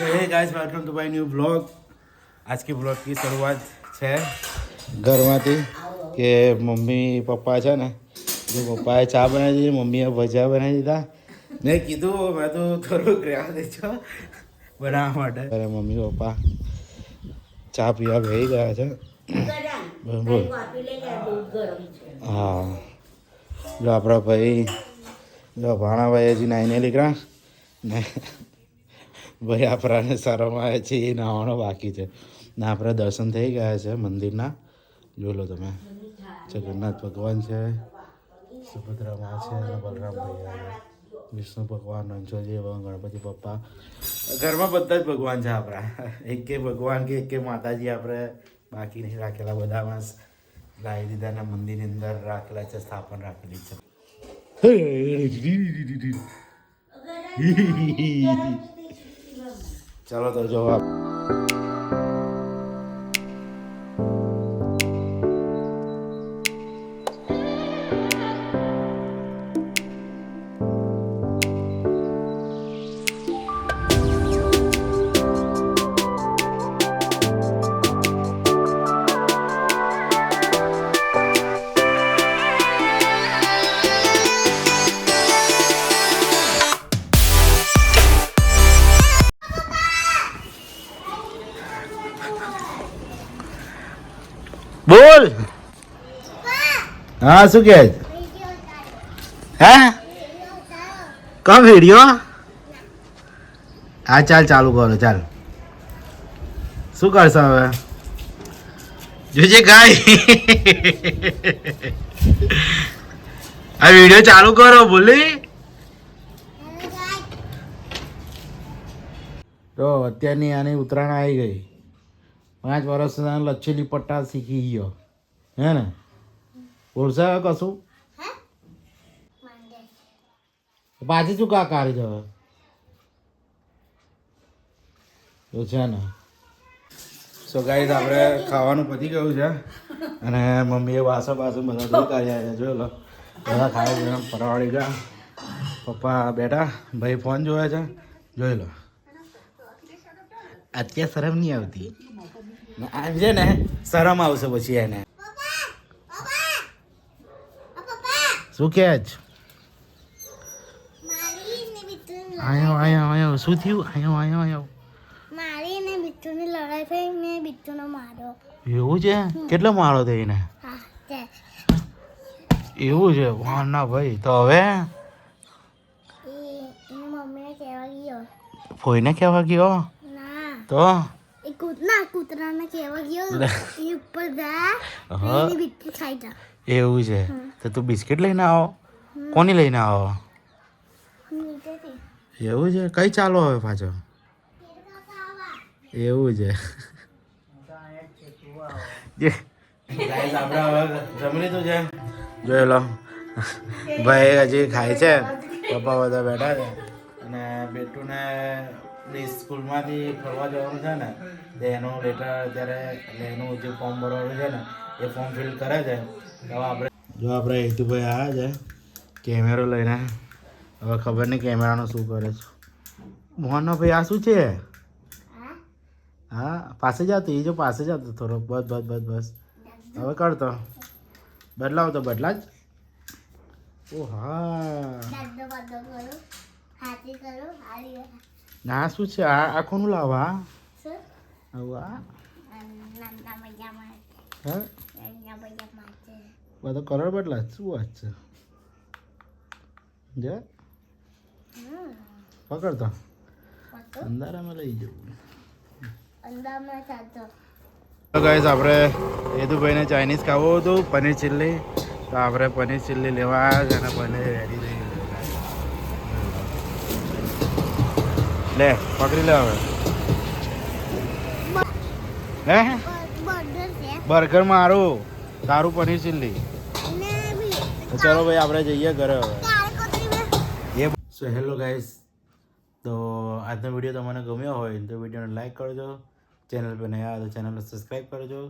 तो hey guys welcome to my new blog. आज के ब्लॉग की शुरुआत है ઘરમાંથી કે મમ્મી પપ્પા છે ને જો પપ્પાએ ચા બનાવી દીધી, મમ્મીએ ભજીયા બનાવી દીધા. મેં કીધું મેં તો થોડુંક રહેવા દેજો બનાવવા માટે. અરે મમ્મી પપ્પા ચા પીવા બેસી ગયા છે. બોલ. હા જો આપણા ભાઈ જો ભાણાભાઈ હજી નાઈને નીકળ્યા ને ભાઈ આપણાને શરમ આવે છે એ નાવાનો બાકી છે ને આપણે દર્શન થઈ ગયા છે મંદિરના. જોઈ લો તમે, જગન્નાથ ભગવાન છે, સુભદ્રા મા છે, બલરામ ભૈયા, વિષ્ણુ ભગવાન, રણછોડજી ભગવાન, ગણપતિ પપ્પા, ઘરમાં બધા જ ભગવાન છે આપણા. એક કે ભગવાન કે એક કે માતાજી આપણે બાકી નહીં રાખેલા. બધા માણસ લાવી દીધા ને મંદિરની અંદર રાખેલા છે, સ્થાપન રાખેલી છે. ચાલો તો જો બોલ. હા શું કે હે કમ વિડીયો? હા ચાલ ચાલુ કરો ચાલ. શું કરશો હવે? જોજે ગાય આ વિડીયો ચાલુ કરો બોલી. તો અત્યારની આની ઉત્તરાયણ આવી ગઈ. 5 વર્ષ લચ્છેલી પટ્ટા શીખી ગયો હે ને? બોલશે કશું પાછી શું કા કાઢી જવે તો છે ને. સો ગાઈસ આપણે ખાવાનું પતી ગયું છે અને મમ્મીએ વાસો બધા ધોઈ કાઢ્યા છે. જોઈ લો બધા ખાઈ ગયા, પરવાળી ગયા. પપ્પા બેઠા, ભાઈ ફોન જોવે છે. જોઈ લો અત્યારે શરમ નહીં આવતી. આમ છે ને શરમ આવશે પછી એને. શું કે જ આયો આયો આયો શું થયું? આયો આયો આયો મારી ને બિટ્ટુની લડાઈ થઈ, મેં બિટ્ટુનો માર્યો. એવું છે? કેટલો મારો થઈને? હા તે એવું છે? વાહ ના ભાઈ. તો હવે એની મમ્મીને કહેવા ગયો. ફોઈને કહેવા ગયો? ના તો એ કૂતરાને કહેવા ગયો એ ઉપર જા હા. એની બિટ્ટી ખાઈ જા. એવું છે? તો તું બિસ્કિટ લઈને આવો? કોની લઈને આવો? નીચેથી એવું છે? કઈ ચાલો હવે પાછો? એવું છે? આપણે હવે જમી લીધું છે. જોઈ લો ભાઈ હજી ખાય છે, પપ્પા બધા બેઠા છે અને બેટુને સ્કૂલમાંથી ફરવા જવાનું છે ને તો એનું લેટર અત્યારે એટલે એનું જે ફોર્મ ભરવાનું છે ને એ ફોર્મ ફિલ કરે છે. તો આપણે હેતુભાઈ આવ્યા છે કેમેરો લઈને. હવે ખબર નહીં કેમેરાનું શું કરે છે. મોહનનો ભાઈ આ શું છે? હા પાસે જાતો એ જો પાસે જાતો થોડો. બસ બસ બસ બસ હવે કરતો બદલાવ તો બદલા જ. ઓ હા દાદો બાદો કરો, હાથી કરો, હારી ના શું છે? આ કોનું લાવવા શું આવું? આ નાના મજામાં હા નાના મજામાં છે. બધો કલર બદલા શું વાત છે? જે પકડતો અંધારામાં લઈ જવું. અંદામાં ચાલતો તો ગાઈસ આપણે હેતુભાઈને ચાઇનીઝ ખાવું હતું, પનીર ચીલ્લી. તો આપણે પનીર ચીલ્લી લેવા આવ્યા છે અને પનીર રેડી થઈ ગયું. લે પકડી લે હવે. હે બર્ગર છે બર્ગર મારું, તારું પનીર ચીલ્લી. ને બી તો ચલો ભાઈ આપણે જઈએ ઘરે હવે. કાળકોતરી એ સો હેલો ગાઈસ, તો આજનો વિડીયો તમને ગમ્યો હોય તો વિડીયોને લાઈક કરજો, ચેનલ પર નયા તો ચેનલને સબસ્ક્રાઈબ કરજો.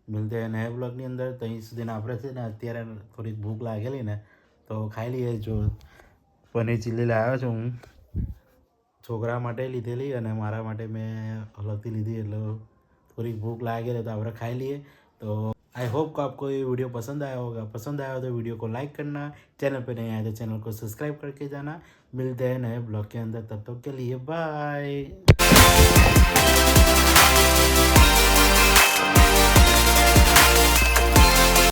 મિલતે हैं नए ब्लॉगની અંદર. તો અહીં સુધીને આપણે છે ને અત્યારે થોડીક ભૂખ લાગેલી ને તો ખાઈ લઈએ. જો પનીર ચીલ્લી લાવ્યો છું હું, છોકરા માટે લીધેલી અને મારા માટે મેં અલગથી લીધી એટલે થોડીક भूख लागे तो આપણે खाई लिए तो आई होप को आपको ये वीडियो पसंद आया होगा पसंद आया हो तो वीडियो को लाइक करना चैनल पे नहीं आया तो चैनल को सब्सक्राइब करके जाना मिलते हैं नए ब्लॉग के अंदर तब तक के लिए बाय